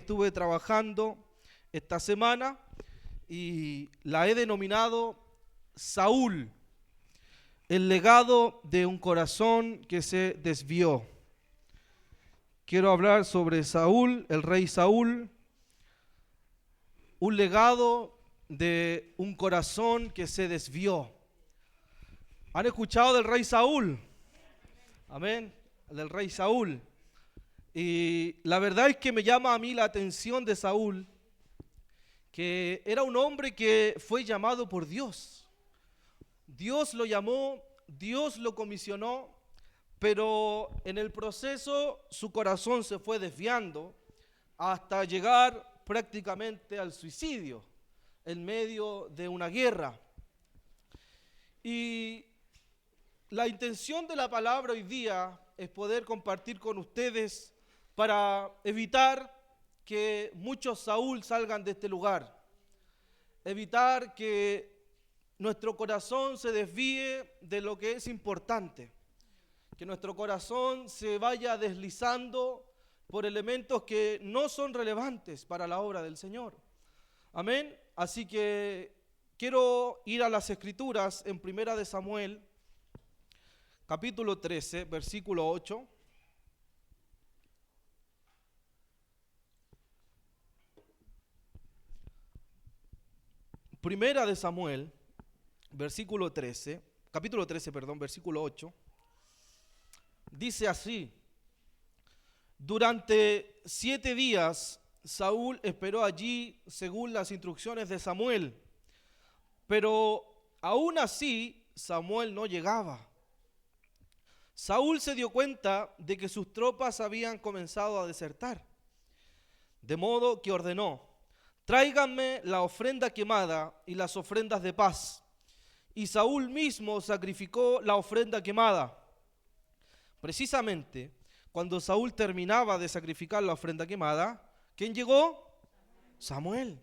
estuve trabajando esta semana y la he denominado Saúl, el legado de un corazón que se desvió. Quiero hablar sobre Saúl, el rey Saúl, un legado de un corazón que se desvió. ¿Han escuchado del rey Saúl? Amén, del rey Saúl. Y la verdad es que me llama a mí la atención de Saúl, que era un hombre que fue llamado por Dios. Dios lo llamó, Dios lo comisionó, pero en el proceso su corazón se fue desviando hasta llegar prácticamente al suicidio en medio de una guerra. Y la intención de la palabra hoy día es poder compartir con ustedes para evitar que muchos Saúl salgan de este lugar, evitar que nuestro corazón se desvíe de lo que es importante, que nuestro corazón se vaya deslizando por elementos que no son relevantes para la obra del Señor. Amén. Así que quiero ir a las Escrituras en Primera de Samuel, capítulo 13, versículo 8. Primera de Samuel, capítulo 13, versículo 8. Dice así: durante 7 días Saúl esperó allí según las instrucciones de Samuel, pero aún así Samuel no llegaba. Saúl se dio cuenta de que sus tropas habían comenzado a desertar, de modo que ordenó: tráiganme la ofrenda quemada y las ofrendas de paz. Y Saúl mismo sacrificó la ofrenda quemada. Precisamente cuando Saúl terminaba de sacrificar la ofrenda quemada, ¿quién llegó? Samuel.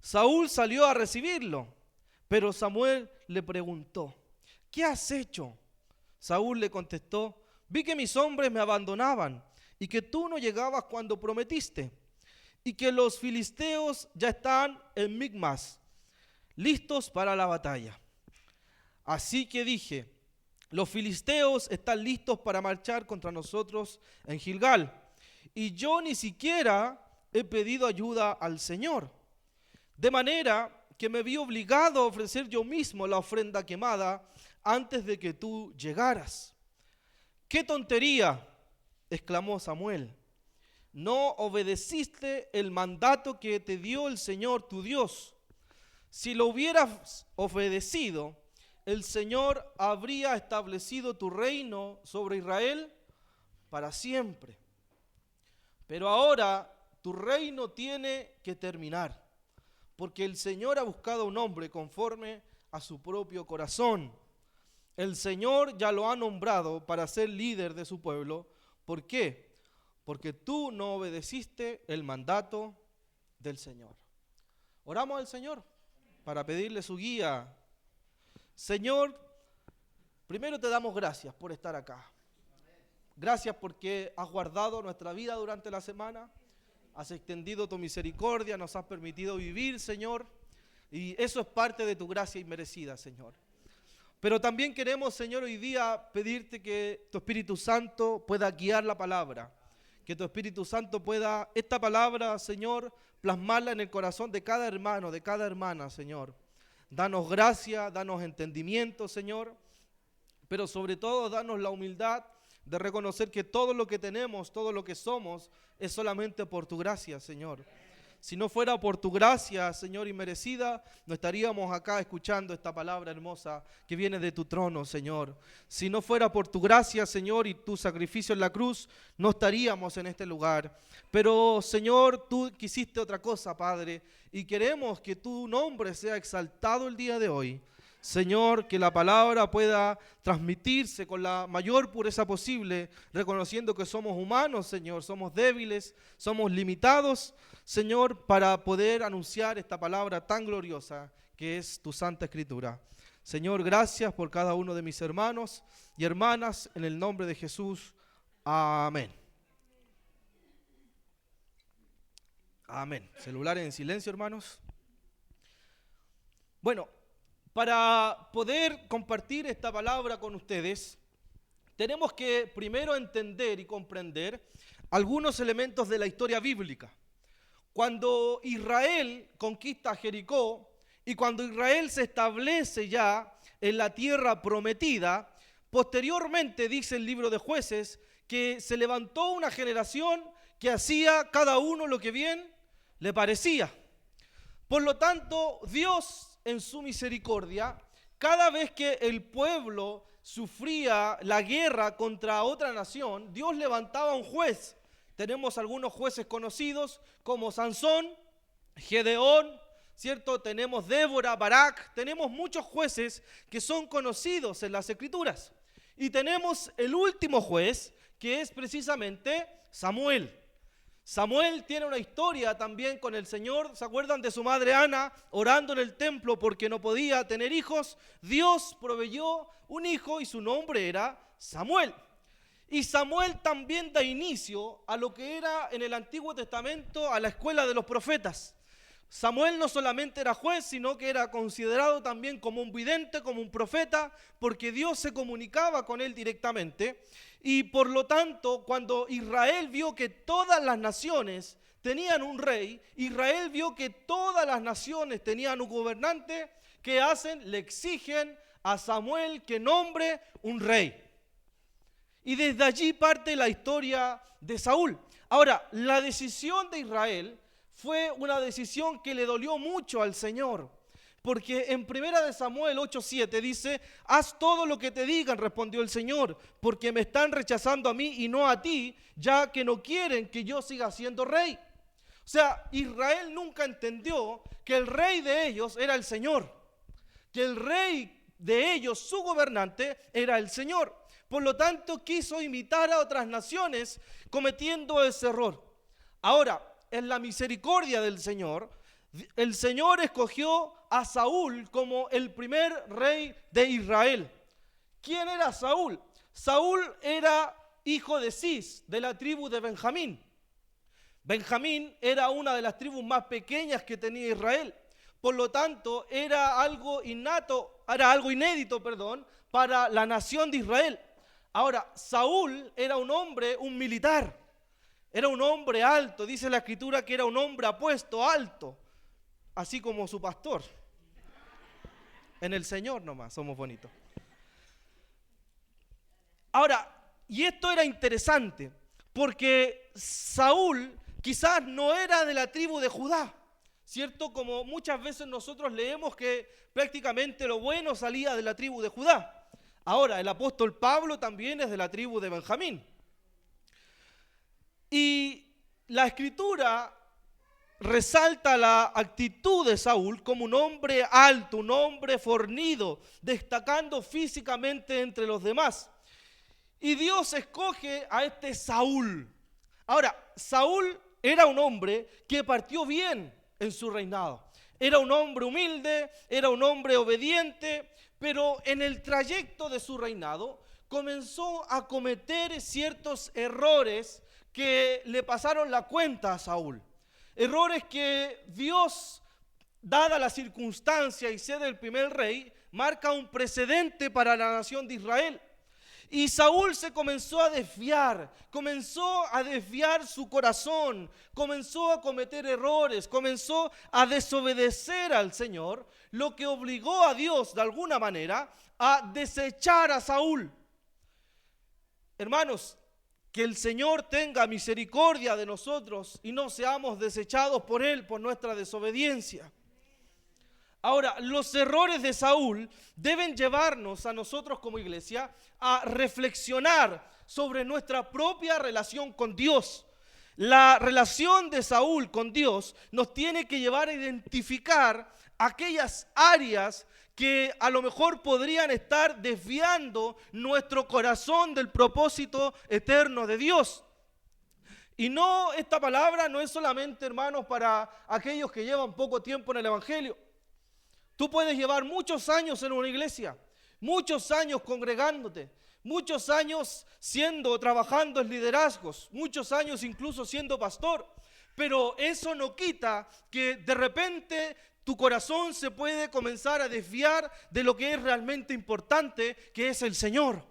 Saúl salió a recibirlo, pero Samuel le preguntó: ¿qué has hecho? Saúl le contestó: vi que mis hombres me abandonaban y que tú no llegabas cuando prometiste, y que los filisteos ya están en Micmas, listos para la batalla. Así que dije: los filisteos están listos para marchar contra nosotros en Gilgal, y yo ni siquiera he pedido ayuda al Señor. De manera que me vi obligado a ofrecer yo mismo la ofrenda quemada antes de que tú llegaras. ¡Qué tontería!, exclamó Samuel. No obedeciste el mandato que te dio el Señor tu Dios. Si lo hubieras obedecido, el Señor habría establecido tu reino sobre Israel para siempre. Pero ahora tu reino tiene que terminar, porque el Señor ha buscado a un hombre conforme a su propio corazón. El Señor ya lo ha nombrado para ser líder de su pueblo. ¿Por qué? Porque tú no obedeciste el mandato del Señor. Oramos al Señor para pedirle su guía. Señor, primero te damos gracias por estar acá. Gracias porque has guardado nuestra vida durante la semana, has extendido tu misericordia, nos has permitido vivir, Señor, y eso es parte de tu gracia inmerecida, Señor. Pero también queremos, Señor, hoy día pedirte que tu Espíritu Santo pueda guiar la palabra, que tu Espíritu Santo pueda, esta palabra, Señor, plasmarla en el corazón de cada hermano, de cada hermana, Señor. Danos gracia, danos entendimiento, Señor, pero sobre todo danos la humildad de reconocer que todo lo que tenemos, todo lo que somos, es solamente por tu gracia, Señor. Si no fuera por tu gracia, Señor, inmerecida, no estaríamos acá escuchando esta palabra hermosa que viene de tu trono, Señor. Si no fuera por tu gracia, Señor, y tu sacrificio en la cruz, no estaríamos en este lugar. Pero, Señor, tú quisiste otra cosa, Padre, y queremos que tu nombre sea exaltado el día de hoy. Señor, que la palabra pueda transmitirse con la mayor pureza posible, reconociendo que somos humanos, Señor, somos débiles, somos limitados, Señor, para poder anunciar esta palabra tan gloriosa que es tu Santa Escritura. Señor, gracias por cada uno de mis hermanos y hermanas, en el nombre de Jesús. Amén. Amén. Celulares en silencio, hermanos. Bueno, para poder compartir esta palabra con ustedes, tenemos que primero entender y comprender algunos elementos de la historia bíblica. Cuando Israel conquista Jericó y cuando Israel se establece ya en la tierra prometida, posteriormente dice el libro de Jueces que se levantó una generación que hacía cada uno lo que bien le parecía. Por lo tanto, Dios en su misericordia, cada vez que el pueblo sufría la guerra contra otra nación, Dios levantaba un juez. Tenemos algunos jueces conocidos como Sansón, Gedeón, ¿cierto? Tenemos Débora, Barak, tenemos muchos jueces que son conocidos en las Escrituras. Y tenemos el último juez, que es precisamente Samuel. Samuel tiene una historia también con el Señor. ¿Se acuerdan de su madre Ana orando en el templo porque no podía tener hijos? Dios proveyó un hijo y su nombre era Samuel. Y Samuel también da inicio a lo que era en el Antiguo Testamento a la escuela de los profetas. Samuel no solamente era juez, sino que era considerado también como un vidente, como un profeta, porque Dios se comunicaba con él directamente. Y por lo tanto, cuando Israel vio que todas las naciones tenían un rey, Israel vio que todas las naciones tenían un gobernante, ¿qué hacen? Le exigen a Samuel que nombre un rey. Y desde allí parte la historia de Saúl. Ahora, la decisión de Israel fue una decisión que le dolió mucho al Señor. Porque en 1 Samuel 8:7 dice: haz todo lo que te digan, respondió el Señor, porque me están rechazando a mí y no a ti, ya que no quieren que yo siga siendo rey. O sea, Israel nunca entendió que el rey de ellos era el Señor, que el rey de ellos, su gobernante, era el Señor. Por lo tanto, quiso imitar a otras naciones cometiendo ese error. Ahora, en la misericordia del Señor, el Señor escogió a Saúl como el primer rey de Israel. ¿Quién era Saúl? Saúl era hijo de Cis, de la tribu de Benjamín. Benjamín era una de las tribus más pequeñas que tenía Israel. Por lo tanto, era algo inédito, para la nación de Israel. Ahora, Saúl era un hombre, un militar. Era un hombre alto, dice la Escritura que era un hombre apuesto, alto, así como su pastor. En el Señor nomás somos bonitos. Ahora, y esto era interesante, porque Saúl quizás no era de la tribu de Judá, ¿cierto? Como muchas veces nosotros leemos que prácticamente lo bueno salía de la tribu de Judá. Ahora, el apóstol Pablo también es de la tribu de Benjamín. Y la Escritura resalta la actitud de Saúl como un hombre alto, un hombre fornido, destacando físicamente entre los demás. Y Dios escoge a este Saúl. Ahora, Saúl era un hombre que partió bien en su reinado. Era un hombre humilde, era un hombre obediente, pero en el trayecto de su reinado comenzó a cometer ciertos errores que le pasaron la cuenta a Saúl. Errores que Dios, dada la circunstancia y ser el primer rey, marca un precedente para la nación de Israel. Y Saúl se comenzó a desviar su corazón, comenzó a cometer errores, comenzó a desobedecer al Señor, lo que obligó a Dios de alguna manera a desechar a Saúl. Hermanos, que el Señor tenga misericordia de nosotros y no seamos desechados por Él por nuestra desobediencia. Ahora, los errores de Saúl deben llevarnos a nosotros como iglesia a reflexionar sobre nuestra propia relación con Dios. La relación de Saúl con Dios nos tiene que llevar a identificar aquellas áreas que a lo mejor podrían estar desviando nuestro corazón del propósito eterno de Dios. Y no, esta palabra no es solamente, hermanos, para aquellos que llevan poco tiempo en el Evangelio. Tú puedes llevar muchos años en una iglesia, muchos años congregándote, muchos años trabajando en liderazgos, muchos años incluso siendo pastor, Pero eso no quita que de repente tu corazón se puede comenzar a desviar de lo que es realmente importante, que es el Señor.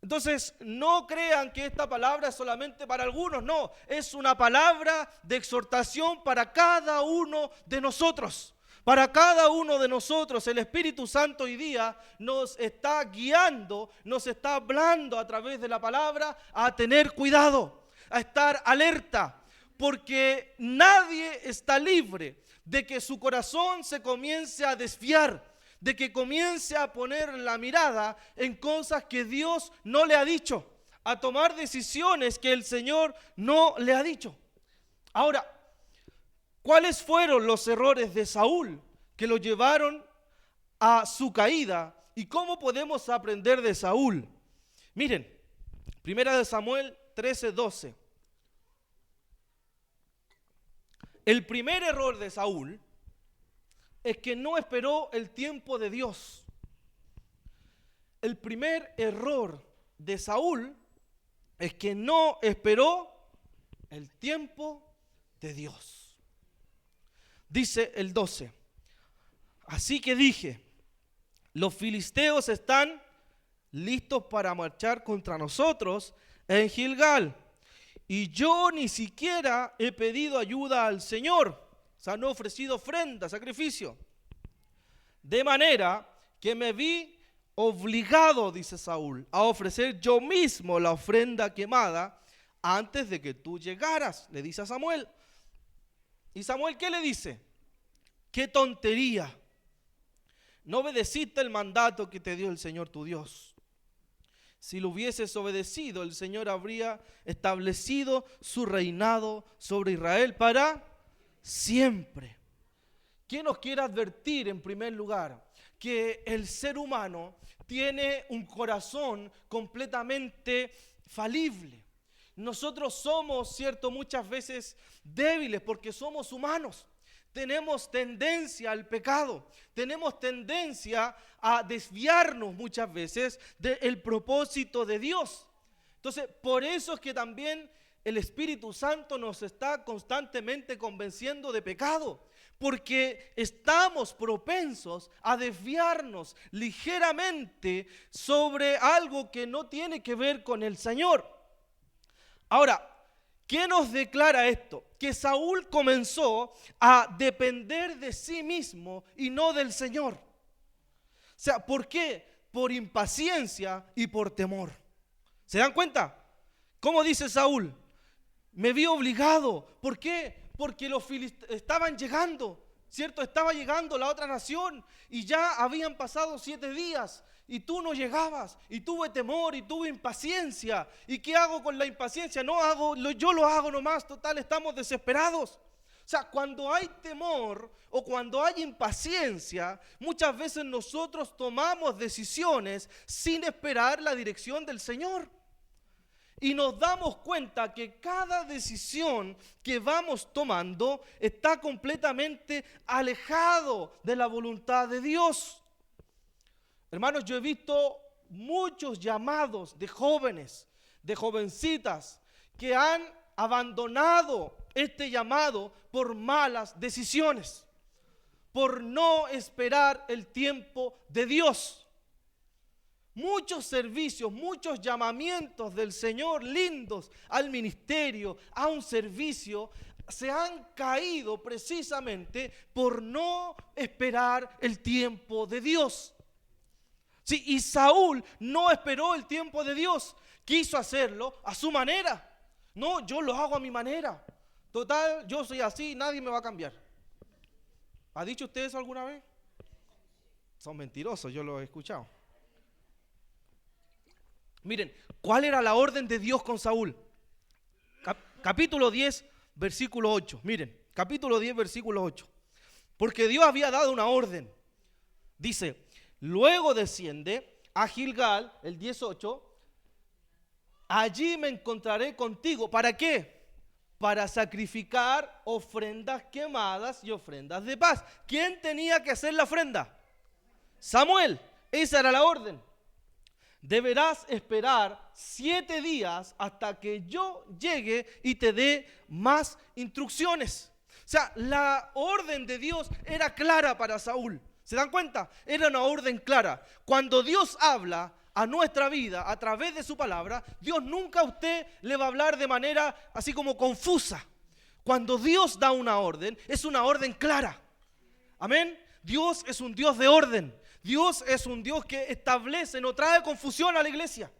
Entonces, no crean que esta palabra es solamente para algunos, no, es una palabra de exhortación para cada uno de nosotros. Para cada uno de nosotros, el Espíritu Santo hoy día nos está guiando, nos está hablando a través de la palabra a tener cuidado, a estar alerta, porque nadie está libre de que su corazón se comience a desviar, de que comience a poner la mirada en cosas que Dios no le ha dicho, a tomar decisiones que el Señor no le ha dicho. Ahora, ¿cuáles fueron los errores de Saúl que lo llevaron a su caída? ¿Y cómo podemos aprender de Saúl? Miren, 1 Samuel 13:12. El primer error de Saúl es que no esperó el tiempo de Dios. El primer error de Saúl es que no esperó el tiempo de Dios. Dice el 12. Así que dije, los filisteos están listos para marchar contra nosotros en Gilgal. Y yo ni siquiera he pedido ayuda al Señor. O sea, no he ofrecido ofrenda, sacrificio. De manera que me vi obligado, dice Saúl, a ofrecer yo mismo la ofrenda quemada antes de que tú llegaras, le dice a Samuel. ¿Y Samuel qué le dice? ¡Qué tontería! No obedeciste el mandato que te dio el Señor tu Dios. Si lo hubieses obedecido, el Señor habría establecido su reinado sobre Israel para siempre. ¿Quién nos quiere advertir en primer lugar? Que el ser humano tiene un corazón completamente falible. Nosotros somos, cierto, muchas veces débiles porque somos humanos. Tenemos tendencia al pecado, tenemos tendencia a desviarnos muchas veces del propósito de Dios. Entonces, por eso es que también el Espíritu Santo nos está constantemente convenciendo de pecado, porque estamos propensos a desviarnos ligeramente sobre algo que no tiene que ver con el Señor. Ahora, ¿qué nos declara esto? Que Saúl comenzó a depender de sí mismo y no del Señor. O sea, ¿por qué? Por impaciencia y por temor. ¿Se dan cuenta? ¿Cómo dice Saúl? Me vi obligado. ¿Por qué? Porque los filisteos estaban llegando, ¿cierto? Estaba llegando la otra nación y ya habían pasado 7 días y tú no llegabas y tuve temor y tuve impaciencia. ¿Y qué hago con la impaciencia? Yo lo hago nomás, total, estamos desesperados. O sea, cuando hay temor o cuando hay impaciencia, muchas veces nosotros tomamos decisiones sin esperar la dirección del Señor. Y nos damos cuenta que cada decisión que vamos tomando está completamente alejado de la voluntad de Dios. Hermanos, yo he visto muchos llamados de jóvenes, de jovencitas, que han abandonado este llamado por malas decisiones, por no esperar el tiempo de Dios. Muchos servicios, muchos llamamientos del Señor lindos al ministerio, a un servicio, se han caído precisamente por no esperar el tiempo de Dios. Sí, y Saúl no esperó el tiempo de Dios, quiso hacerlo a su manera. No, yo lo hago a mi manera. Total, yo soy así, nadie me va a cambiar. ¿Ha dicho usted eso alguna vez? Son mentirosos, yo lo he escuchado. Miren, ¿cuál era la orden de Dios con Saúl? Capítulo 10, versículo 8. Miren, capítulo 10, versículo 8. Porque Dios había dado una orden. Dice, luego desciende a Gilgal, el 18. Allí me encontraré contigo. ¿Para qué? Para sacrificar ofrendas quemadas y ofrendas de paz. ¿Quién tenía que hacer la ofrenda? Samuel. Esa era la orden. deberás esperar 7 días hasta que yo llegue y te dé más instrucciones. O sea, la orden de Dios era clara para Saúl. ¿Se dan cuenta? Era una orden clara. Cuando Dios habla a nuestra vida a través de su palabra, Dios nunca a usted le va a hablar de manera así como confusa. Cuando Dios da una orden, es una orden clara. Amén. Dios es un Dios de orden. Dios es un Dios que establece, no trae confusión a la iglesia.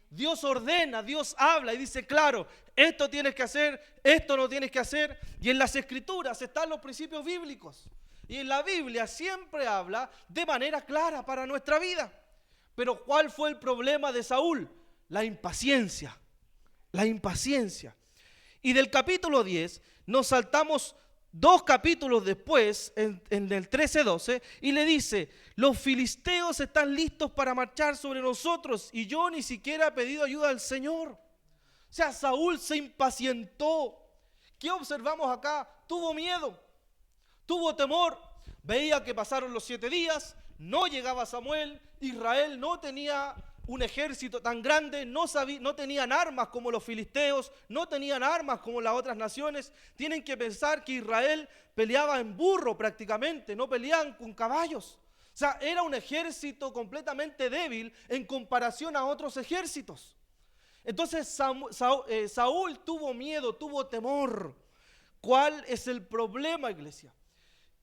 Dios ordena, Dios habla y dice, claro, esto tienes que hacer, esto no tienes que hacer. Y en las Escrituras están los principios bíblicos. Y en la Biblia siempre habla de manera clara para nuestra vida. Pero ¿cuál fue el problema de Saúl? La impaciencia. La impaciencia. Y del capítulo 10 nos saltamos 2 capítulos después, en el 13-12, y le dice, los filisteos están listos para marchar sobre nosotros y yo ni siquiera he pedido ayuda al Señor. O sea, Saúl se impacientó. ¿Qué observamos acá? Tuvo miedo, tuvo temor. Veía que pasaron los 7 días, no llegaba Samuel, Israel no tenía un ejército tan grande, no tenían armas como los filisteos, no tenían armas como las otras naciones. Tienen que pensar que Israel peleaba en burro prácticamente, no peleaban con caballos. O sea, era un ejército completamente débil en comparación a otros ejércitos. Entonces Saúl tuvo miedo, tuvo temor. ¿Cuál es el problema, iglesia?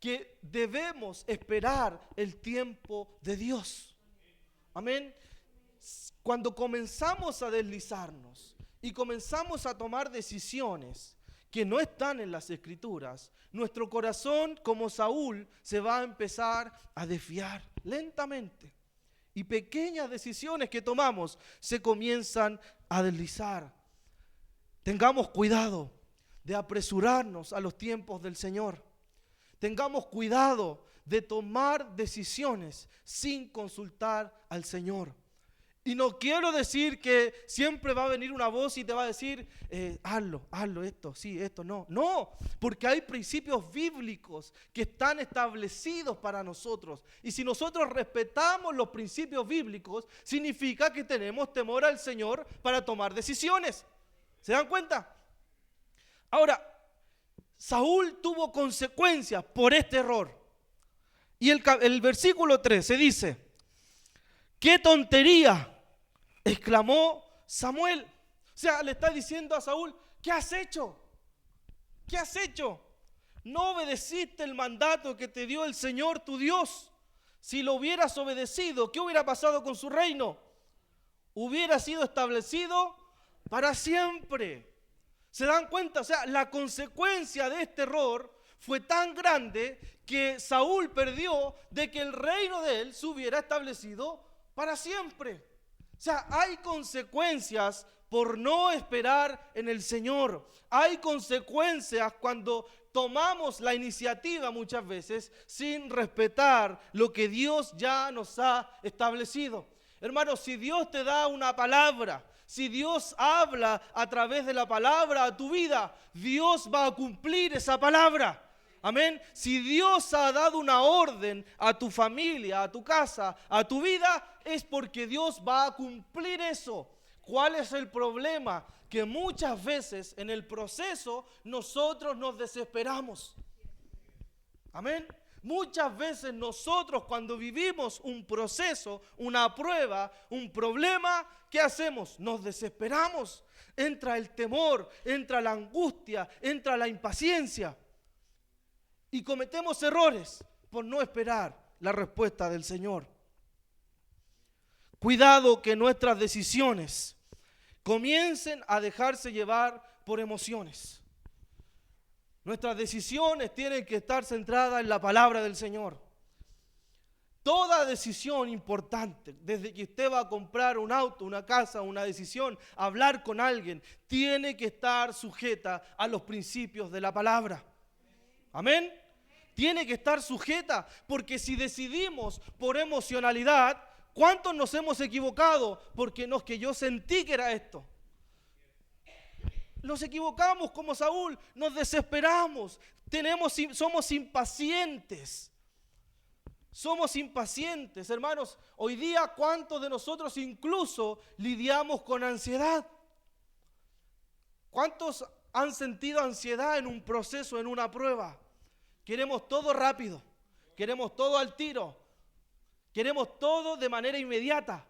Que debemos esperar el tiempo de Dios. Amén. Cuando comenzamos a deslizarnos y comenzamos a tomar decisiones que no están en las Escrituras, nuestro corazón, como Saúl, se va a empezar a desviar lentamente. Y pequeñas decisiones que tomamos se comienzan a deslizar. Tengamos cuidado de apresurarnos a los tiempos del Señor. Tengamos cuidado de tomar decisiones sin consultar al Señor. Y no quiero decir que siempre va a venir una voz y te va a decir, hazlo, esto, sí, esto, no. No, porque hay principios bíblicos que están establecidos para nosotros. Y si nosotros respetamos los principios bíblicos, significa que tenemos temor al Señor para tomar decisiones. ¿Se dan cuenta? Ahora, Saúl tuvo consecuencias por este error. Y el versículo 13 dice, ¡qué tontería!, exclamó Samuel. O sea, le está diciendo a Saúl, ¿qué has hecho? ¿Qué has hecho? No obedeciste el mandato que te dio el Señor tu Dios. Si lo hubieras obedecido, ¿qué hubiera pasado con su reino? Hubiera sido establecido para siempre. ¿Se dan cuenta? O sea, la consecuencia de este error fue tan grande que Saúl perdió de que el reino de él se hubiera establecido para siempre. O sea, hay consecuencias por no esperar en el Señor. Hay consecuencias cuando tomamos la iniciativa muchas veces sin respetar lo que Dios ya nos ha establecido. Hermanos, si Dios te da una palabra, si Dios habla a través de la palabra a tu vida, Dios va a cumplir esa palabra. Amén. Si Dios ha dado una orden a tu familia, a tu casa, a tu vida, es porque Dios va a cumplir eso. ¿Cuál es el problema? Que muchas veces en el proceso nosotros nos desesperamos. Amén. Muchas veces nosotros cuando vivimos un proceso, una prueba, un problema, ¿qué hacemos? Nos desesperamos. Entra el temor, entra la angustia, entra la impaciencia. Y cometemos errores por no esperar la respuesta del Señor. Cuidado que nuestras decisiones comiencen a dejarse llevar por emociones. Nuestras decisiones tienen que estar centradas en la palabra del Señor. Toda decisión importante, desde que usted va a comprar un auto, una casa, una decisión, hablar con alguien, tiene que estar sujeta a los principios de la palabra. Amén. Tiene que estar sujeta, porque si decidimos por emocionalidad, ¿cuántos nos hemos equivocado? Porque no es que yo sentí que era esto. Nos equivocamos como Saúl, nos desesperamos, somos impacientes. Somos impacientes, hermanos. Hoy día, ¿cuántos de nosotros incluso lidiamos con ansiedad? ¿Cuántos han sentido ansiedad en un proceso, en una prueba? Queremos todo rápido, queremos todo al tiro, queremos todo de manera inmediata,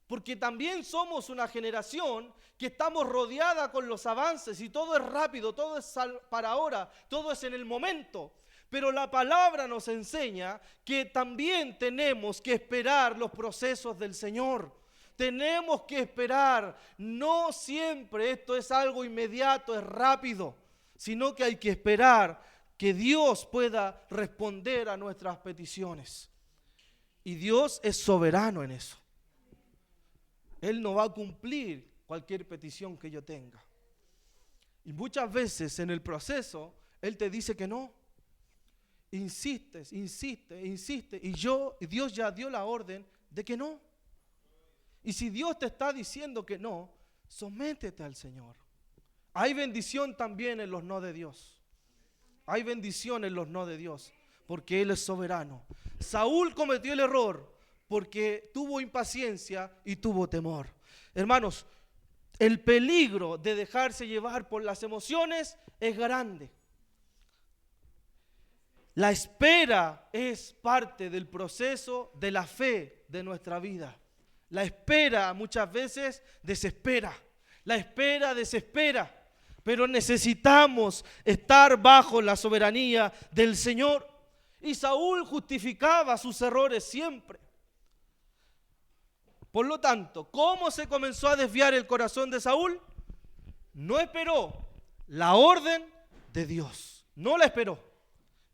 porque también somos una generación que estamos rodeada con los avances y todo es rápido, todo es para ahora, todo es en el momento. Pero la palabra nos enseña que también tenemos que esperar los procesos del Señor. Tenemos que esperar. No siempre esto es algo inmediato, es rápido, sino que hay que esperar que Dios pueda responder a nuestras peticiones. Y Dios es soberano en eso. Él no va a cumplir cualquier petición que yo tenga. Y muchas veces en el proceso, Él te dice que no. Insistes, y Dios ya dio la orden de que no. Y si Dios te está diciendo que no, sométete al Señor. Hay bendición también en los no de Dios. Hay bendición en los no de Dios, porque Él es soberano. Saúl cometió el error porque tuvo impaciencia y tuvo temor. Hermanos, el peligro de dejarse llevar por las emociones es grande. La espera es parte del proceso de la fe de nuestra vida. La espera muchas veces desespera. La espera desespera. Pero necesitamos estar bajo la soberanía del Señor. Y Saúl justificaba sus errores siempre. Por lo tanto, ¿cómo se comenzó a desviar el corazón de Saúl? No esperó la orden de Dios. No la esperó.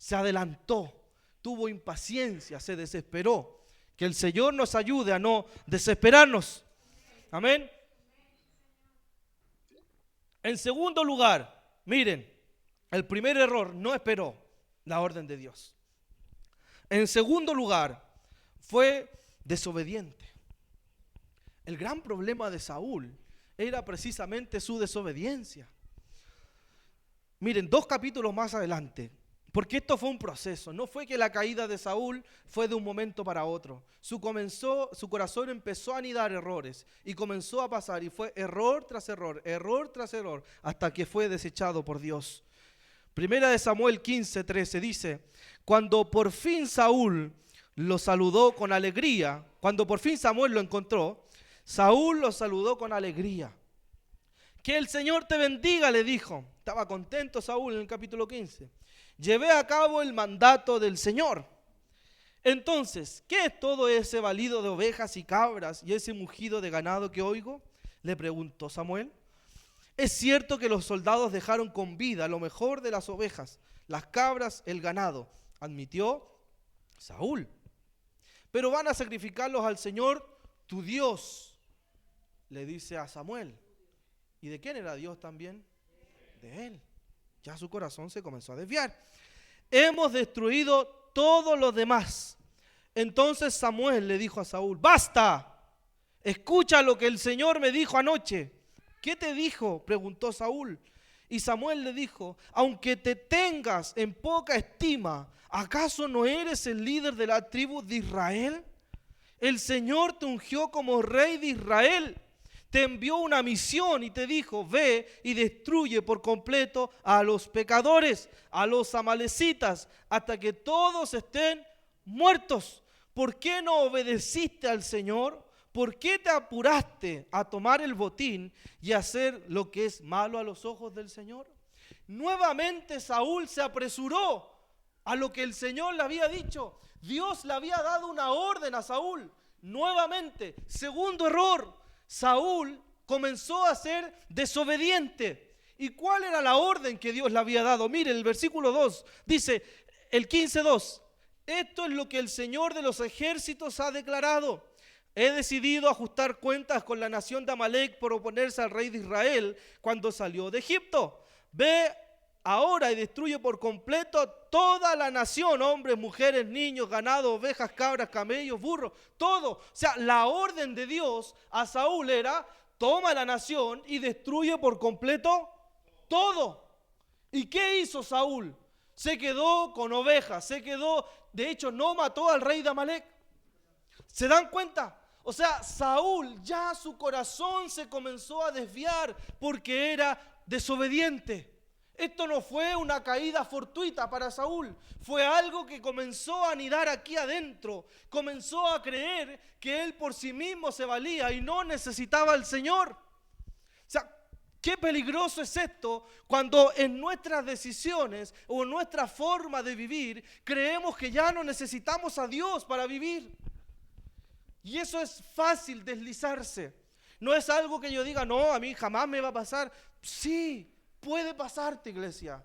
Se adelantó, tuvo impaciencia, se desesperó. Que el Señor nos ayude a no desesperarnos. Amén. En segundo lugar, miren, el primer error, no esperó la orden de Dios. En segundo lugar, fue desobediente. El gran problema de Saúl era precisamente su desobediencia. Miren, 2 capítulos más adelante. Porque esto fue un proceso, no fue que la caída de Saúl fue de un momento para otro. Su corazón empezó a anidar errores y comenzó a pasar y fue error tras error, hasta que fue desechado por Dios. Primera de Samuel 15:13 dice, cuando por fin Saúl lo saludó con alegría, cuando por fin Samuel lo encontró, Saúl lo saludó con alegría. Que el Señor te bendiga, le dijo. Estaba contento Saúl en el capítulo 15. Llevé a cabo el mandato del Señor. Entonces, ¿qué es todo ese balido de ovejas y cabras y ese mugido de ganado que oigo? Le preguntó Samuel. Es cierto que los soldados dejaron con vida lo mejor de las ovejas, las cabras, el ganado, admitió Saúl. Pero van a sacrificarlos al Señor, tu Dios, le dice a Samuel. ¿Y de quién era Dios también? De él. Ya su corazón se comenzó a desviar. Hemos destruido todo lo demás. Entonces Samuel le dijo a Saúl, basta, escucha lo que el Señor me dijo anoche. ¿Qué te dijo?, preguntó Saúl. Y Samuel le dijo, aunque te tengas en poca estima, ¿acaso no eres el líder de la tribu de Israel? El Señor te ungió como rey de Israel. Te envió una misión y te dijo, ve y destruye por completo a los pecadores, a los amalecitas, hasta que todos estén muertos. ¿Por qué no obedeciste al Señor? ¿Por qué te apuraste a tomar el botín y hacer lo que es malo a los ojos del Señor? Nuevamente Saúl se apresuró a lo que el Señor le había dicho. Dios le había dado una orden a Saúl. Nuevamente, segundo error, Saúl comenzó a ser desobediente. ¿Y cuál era la orden que Dios le había dado? Mire, el versículo 2 dice, el 15:2, esto es lo que el Señor de los ejércitos ha declarado. He decidido ajustar cuentas con la nación de Amalec por oponerse al rey de Israel cuando salió de Egipto. Ve ahora y destruye por completo toda la nación, hombres, mujeres, niños, ganado, ovejas, cabras, camellos, burros, todo. O sea, la orden de Dios a Saúl era, toma la nación y destruye por completo todo. ¿Y qué hizo Saúl? se quedó con ovejas, de hecho no mató al rey de Amalek. ¿Se dan cuenta? O sea, Saúl ya su corazón se comenzó a desviar porque era desobediente. Esto no fue una caída fortuita para Saúl, fue algo que comenzó a anidar aquí adentro. Comenzó a creer que él por sí mismo se valía y no necesitaba al Señor. O sea, qué peligroso es esto cuando en nuestras decisiones o en nuestra forma de vivir creemos que ya no necesitamos a Dios para vivir. Y eso es fácil deslizarse. No es algo que yo diga, no, a mí jamás me va a pasar. Sí, puede pasarte, iglesia.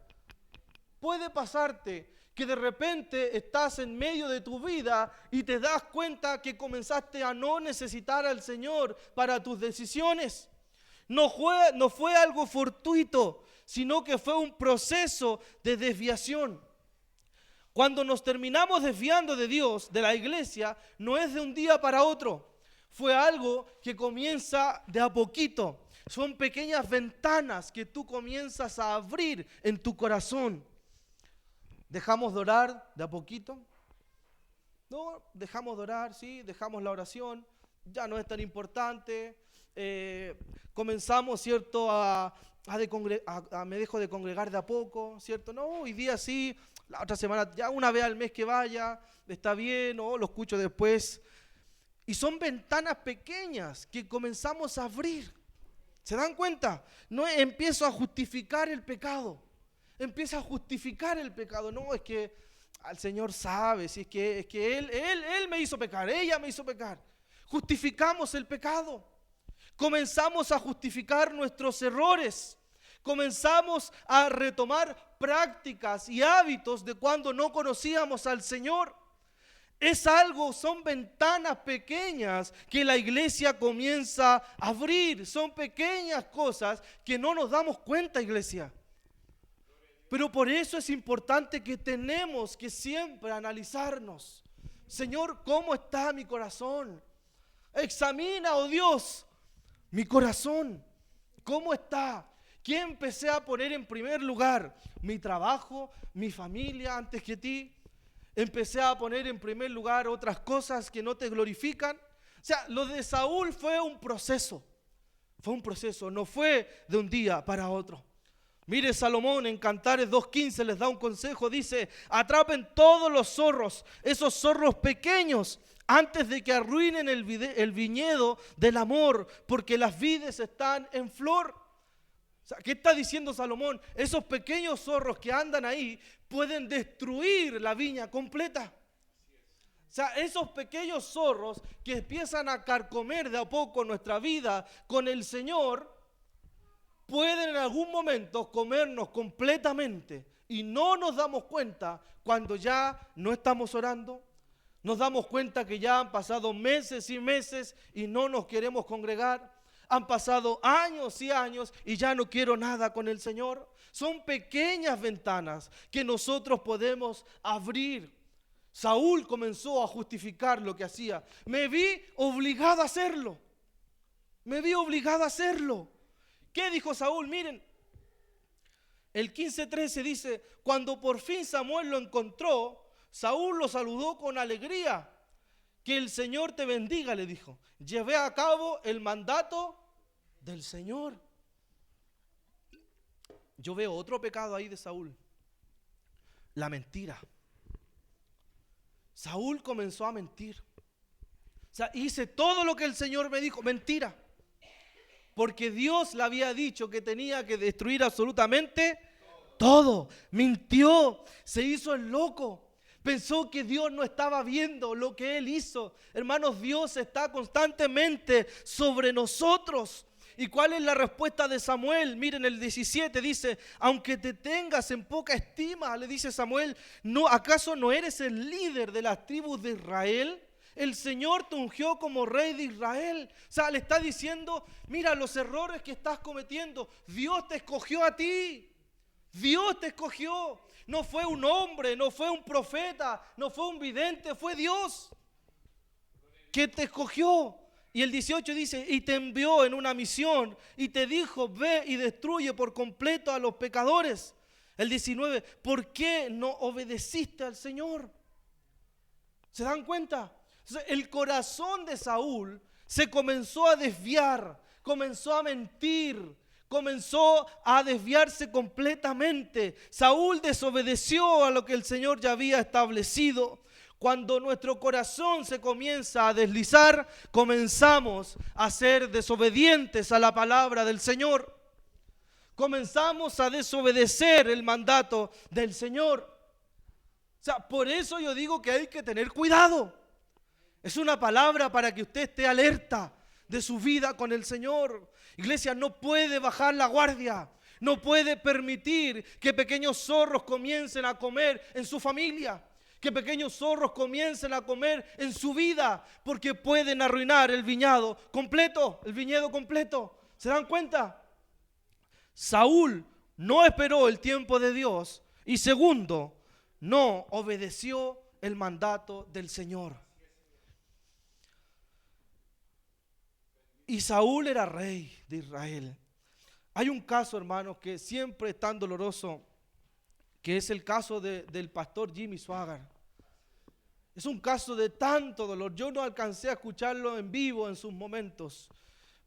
Puede pasarte que de repente estás en medio de tu vida y te das cuenta que comenzaste a no necesitar al Señor para tus decisiones. No fue algo fortuito, sino que fue un proceso de desviación. Cuando nos terminamos desviando de Dios, de la iglesia, no es de un día para otro. Fue algo que comienza de a poquito. Son pequeñas ventanas que tú comienzas a abrir en tu corazón. ¿Dejamos de orar de a poquito? No, dejamos de orar, sí, dejamos la oración. Ya no es tan importante. Comenzamos, ¿cierto? Me dejo de congregar de a poco, ¿cierto? No, hoy día sí. La otra semana, ya una vez al mes que vaya, está bien, o lo escucho después. Y son ventanas pequeñas que comenzamos a abrir. ¿Se dan cuenta? No empiezo a justificar el pecado. Empieza a justificar el pecado. No, es que el Señor sabe, si es que él me hizo pecar, ella me hizo pecar. Justificamos el pecado. Comenzamos a justificar nuestros errores. Comenzamos a retomar prácticas y hábitos de cuando no conocíamos al Señor. Son ventanas pequeñas que la iglesia comienza a abrir. Son pequeñas cosas que no nos damos cuenta, iglesia. Pero por eso es importante que tenemos que siempre analizarnos. Señor, ¿cómo está mi corazón? Examina, oh Dios, mi corazón. ¿Cómo está? ¿Qué empecé a poner en primer lugar? Mi trabajo, mi familia antes que ti. Empecé a poner en primer lugar otras cosas que no te glorifican. O sea, lo de Saúl fue un proceso. Fue un proceso, no fue de un día para otro. Mire, Salomón en Cantares 2:15 les da un consejo. Dice, atrapen todos los zorros, esos zorros pequeños, antes de que arruinen el viñedo del amor, porque las vides están en flor. O sea, ¿qué está diciendo Salomón? Esos pequeños zorros que andan ahí pueden destruir la viña completa. O sea, esos pequeños zorros que empiezan a carcomer de a poco nuestra vida con el Señor, pueden en algún momento comernos completamente y no nos damos cuenta cuando ya no estamos orando. Nos damos cuenta que ya han pasado meses y meses y no nos queremos congregar. Han pasado años y años y ya no quiero nada con el Señor. Son pequeñas ventanas que nosotros podemos abrir. Saúl comenzó a justificar lo que hacía. Me vi obligado a hacerlo. Me vi obligado a hacerlo. ¿Qué dijo Saúl? Miren, el 15:13 dice, cuando por fin Samuel lo encontró, Saúl lo saludó con alegría. Que el Señor te bendiga, le dijo. Llevé a cabo el mandato del Señor. Yo veo otro pecado ahí de Saúl. La mentira. Saúl comenzó a mentir. O sea, hice todo lo que el Señor me dijo. Mentira. Porque Dios le había dicho que tenía que destruir absolutamente todo. Mintió. Se hizo el loco. Pensó que Dios no estaba viendo lo que él hizo. Hermanos, Dios está constantemente sobre nosotros. ¿Y cuál es la respuesta de Samuel? Miren, el 17 dice, aunque te tengas en poca estima, le dice Samuel, ¿acaso no eres el líder de las tribus de Israel? El Señor te ungió como rey de Israel. O sea, le está diciendo, mira los errores que estás cometiendo. Dios te escogió a ti. Dios te escogió. No fue un hombre, no fue un profeta, no fue un vidente, fue Dios que te escogió. Y el 18 dice, y te envió en una misión y te dijo, ve y destruye por completo a los pecadores. El 19, ¿por qué no obedeciste al Señor? ¿Se dan cuenta? El corazón de Saúl se comenzó a desviar, comenzó a mentir, comenzó a desviarse completamente. Saúl desobedeció a lo que el Señor ya había establecido. Cuando nuestro corazón se comienza a deslizar, comenzamos a ser desobedientes a la palabra del Señor. Comenzamos a desobedecer el mandato del Señor. O sea, por eso yo digo que hay que tener cuidado. Es una palabra para que usted esté alerta de su vida con el Señor. Iglesia, no puede bajar la guardia. No puede permitir que pequeños zorros comiencen a comer en su familia. Que pequeños zorros comiencen a comer en su vida, porque pueden arruinar el viñedo completo. ¿Se dan cuenta? Saúl no esperó el tiempo de Dios y segundo, no obedeció el mandato del Señor. Y Saúl era rey de Israel. Hay un caso, hermanos, que siempre es tan doloroso, que es el caso del pastor Jimmy Swaggart. Es un caso de tanto dolor. Yo no alcancé a escucharlo en vivo en sus momentos,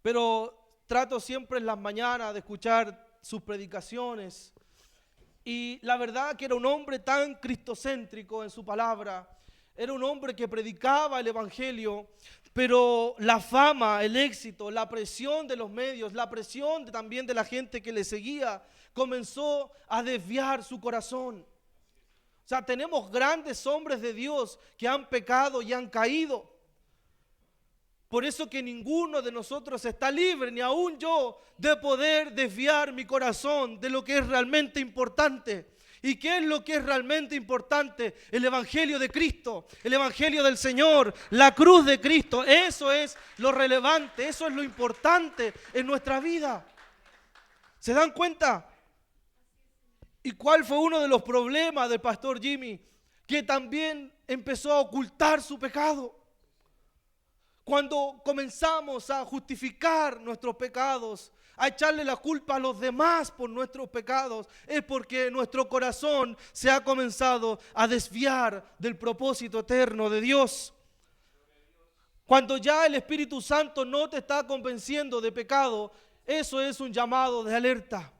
pero trato siempre en las mañanas de escuchar sus predicaciones. Y la verdad que era un hombre tan cristocéntrico en su palabra. Era un hombre que predicaba el evangelio, pero la fama, el éxito, la presión de los medios, la presión también de la gente que le seguía, comenzó a desviar su corazón. O sea, tenemos grandes hombres de Dios que han pecado y han caído. Por eso que ninguno de nosotros está libre, ni aún yo, de poder desviar mi corazón de lo que es realmente importante. ¿Y qué es lo que es realmente importante? El evangelio de Cristo, el evangelio del Señor, la cruz de Cristo. Eso es lo relevante, eso es lo importante en nuestra vida. ¿Se dan cuenta? ¿Y cuál fue uno de los problemas del pastor Jimmy? Que también empezó a ocultar su pecado. Cuando comenzamos a justificar nuestros pecados, a echarle la culpa a los demás por nuestros pecados, es porque nuestro corazón se ha comenzado a desviar del propósito eterno de Dios. Cuando ya el Espíritu Santo no te está convenciendo de pecado, eso es un llamado de alerta.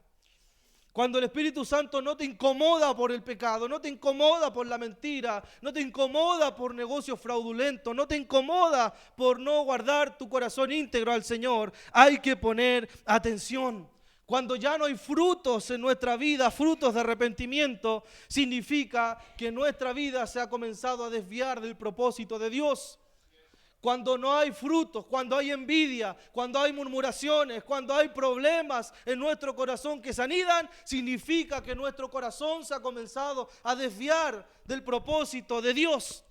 Cuando el Espíritu Santo no te incomoda por el pecado, no te incomoda por la mentira, no te incomoda por negocios fraudulentos, no te incomoda por no guardar tu corazón íntegro al Señor, hay que poner atención. Cuando ya no hay frutos en nuestra vida, frutos de arrepentimiento, significa que nuestra vida se ha comenzado a desviar del propósito de Dios. Cuando no hay frutos, cuando hay envidia, cuando hay murmuraciones, cuando hay problemas en nuestro corazón que se anidan, significa que nuestro corazón se ha comenzado a desviar del propósito de Dios.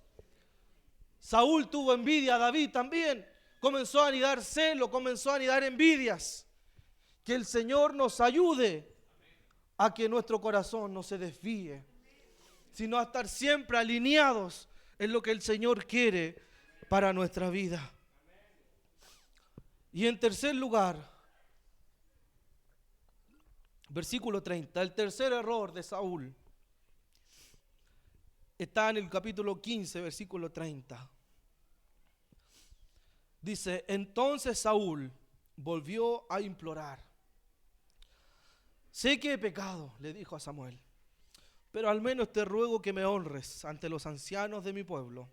Saúl tuvo envidia, David también. Comenzó a anidar celo, comenzó a anidar envidias. Que el Señor nos ayude a que nuestro corazón no se desvíe, sino a estar siempre alineados en lo que el Señor quiere para nuestra vida. Y en tercer lugar, versículo 30, el tercer error de Saúl está en el capítulo 15, versículo 30. Dice, entonces Saúl volvió a implorar. Sé que he pecado, le dijo a Samuel, pero al menos te ruego que me honres ante los ancianos de mi pueblo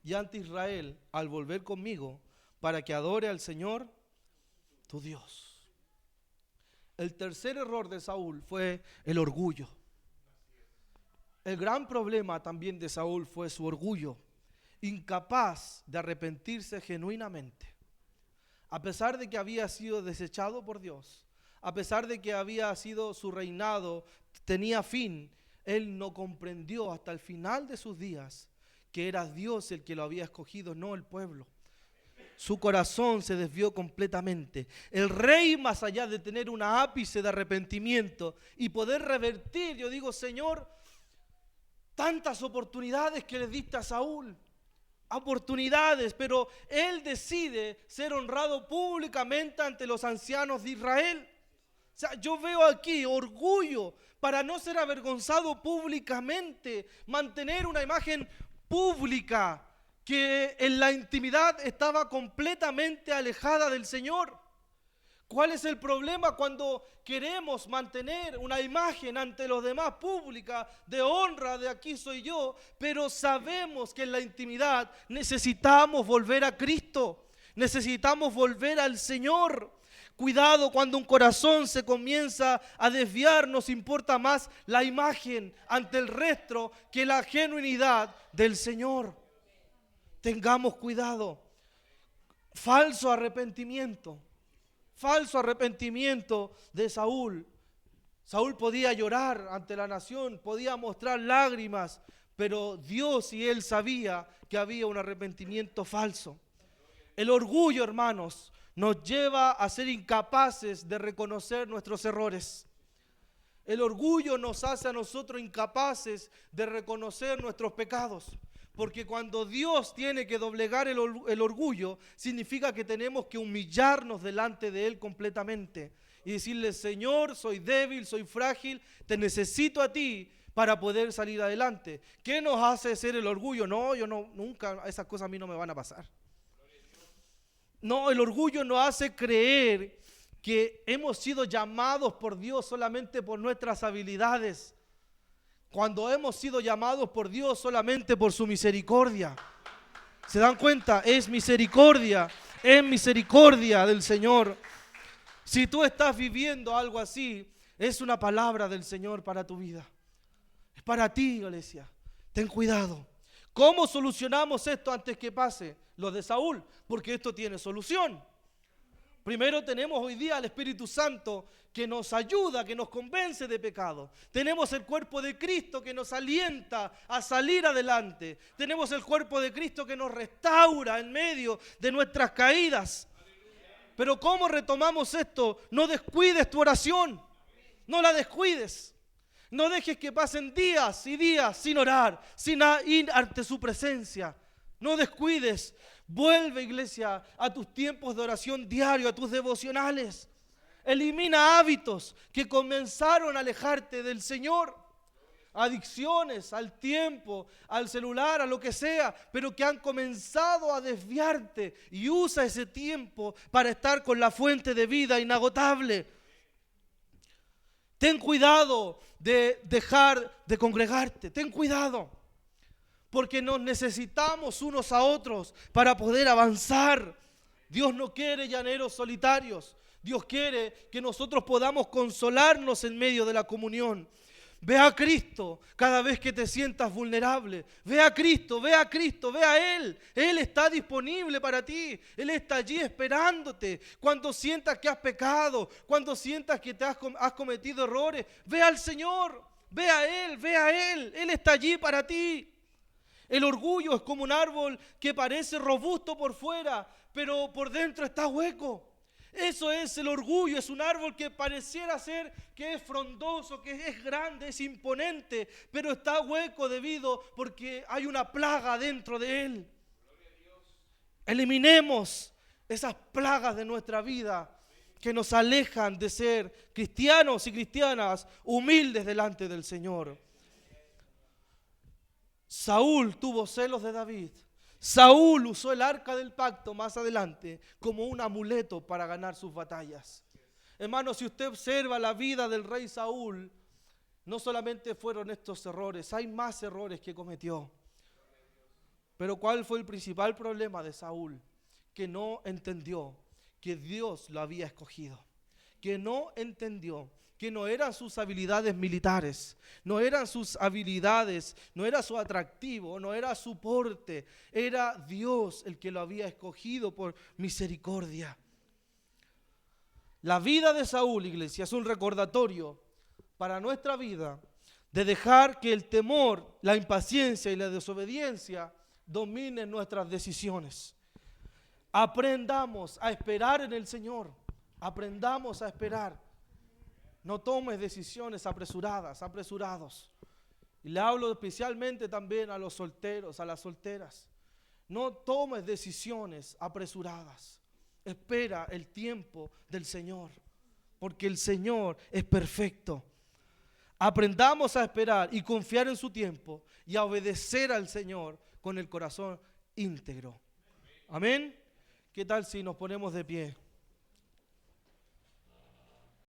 y ante Israel al volver conmigo para que adore al Señor tu Dios. El tercer error de Saúl fue el orgullo. El gran problema también de Saúl fue su orgullo, incapaz de arrepentirse genuinamente. A pesar de que había sido desechado por Dios, a pesar de que había sido su reinado, tenía fin, él no comprendió hasta el final de sus días que era Dios el que lo había escogido, no el pueblo. Su corazón se desvió completamente. El rey, más allá de tener un ápice de arrepentimiento y poder revertir, yo digo, Señor, tantas oportunidades que le diste a Saúl, oportunidades, pero él decide ser honrado públicamente ante los ancianos de Israel. sea, yo veo aquí orgullo para no ser avergonzado públicamente, mantener una imagen pública que en la intimidad estaba completamente alejada del Señor. ¿Cuál es el problema cuando queremos mantener una imagen ante los demás pública de honra, de aquí soy yo, pero sabemos que en la intimidad necesitamos volver a Cristo, necesitamos volver al Señor? Cuidado cuando un corazón se comienza a desviar, nos importa más la imagen ante el resto que la genuinidad del Señor. Tengamos cuidado. Falso arrepentimiento de Saúl. Saúl podía llorar ante la nación, podía mostrar lágrimas, pero Dios y él sabía que había un arrepentimiento falso. El orgullo, hermanos, nos lleva a ser incapaces de reconocer nuestros errores. El orgullo nos hace a nosotros incapaces de reconocer nuestros pecados. Porque cuando Dios tiene que doblegar el orgullo, significa que tenemos que humillarnos delante de Él completamente. Y decirle, Señor, soy débil, soy frágil, te necesito a ti para poder salir adelante. ¿Qué nos hace ser el orgullo? No, nunca, esas cosas a mí no me van a pasar. No, el orgullo nos hace creer que hemos sido llamados por Dios solamente por nuestras habilidades, cuando hemos sido llamados por Dios solamente por su misericordia. ¿Se dan cuenta? Es misericordia del Señor. Si tú estás viviendo algo así, es una palabra del Señor para tu vida. Es para ti, iglesia. Ten cuidado. ¿Cómo solucionamos esto antes que pase lo de Saúl? Porque esto tiene solución. Primero tenemos hoy día al Espíritu Santo que nos ayuda, que nos convence de pecado. Tenemos el cuerpo de Cristo que nos alienta a salir adelante. Tenemos el cuerpo de Cristo que nos restaura en medio de nuestras caídas. Pero ¿cómo retomamos esto? No descuides tu oración. No la descuides. No dejes que pasen días y días sin orar, sin ir ante su presencia. No descuides. Vuelve, iglesia, a tus tiempos de oración diario, a tus devocionales. Elimina hábitos que comenzaron a alejarte del Señor. Adicciones al tiempo, al celular, a lo que sea, pero que han comenzado a desviarte. Y usa ese tiempo para estar con la fuente de vida inagotable. Ten cuidado de dejar de congregarte. Ten cuidado. Porque nos necesitamos unos a otros para poder avanzar. Dios no quiere llaneros solitarios. Dios quiere que nosotros podamos consolarnos en medio de la comunión. Ve a Cristo cada vez que te sientas vulnerable. Ve a Cristo, ve a Cristo, ve a Él. Él está disponible para ti. Él está allí esperándote. Cuando sientas que has pecado, cuando sientas que has cometido errores, ve al Señor. Ve a Él, ve a Él. Él está allí para ti. El orgullo es como un árbol que parece robusto por fuera, pero por dentro está hueco. Eso es el orgullo, es un árbol que pareciera ser que es frondoso, que es grande, es imponente, pero está hueco porque hay una plaga dentro de él. Eliminemos esas plagas de nuestra vida que nos alejan de ser cristianos y cristianas humildes delante del Señor. Saúl tuvo celos de David. Saúl usó el arca del pacto más adelante como un amuleto para ganar sus batallas. Hermano, si usted observa la vida del rey Saúl, no solamente fueron estos errores, hay más errores que cometió. Pero ¿cuál fue el principal problema de Saúl? Que no entendió que Dios lo había escogido. Que no entendió que no eran sus habilidades militares, no eran sus habilidades, no era su atractivo, no era su porte, era Dios el que lo había escogido por misericordia. La vida de Saúl, iglesia, es un recordatorio para nuestra vida de dejar que el temor, la impaciencia y la desobediencia dominen nuestras decisiones. Aprendamos a esperar en el Señor, aprendamos a esperar. No tomes decisiones apresurados. Y le hablo especialmente también a los solteros, a las solteras. No tomes decisiones apresuradas. Espera el tiempo del Señor. porque el Señor es perfecto. Aprendamos a esperar y confiar en su tiempo y a obedecer al Señor con el corazón íntegro. Amén. ¿Qué tal si nos ponemos de pie?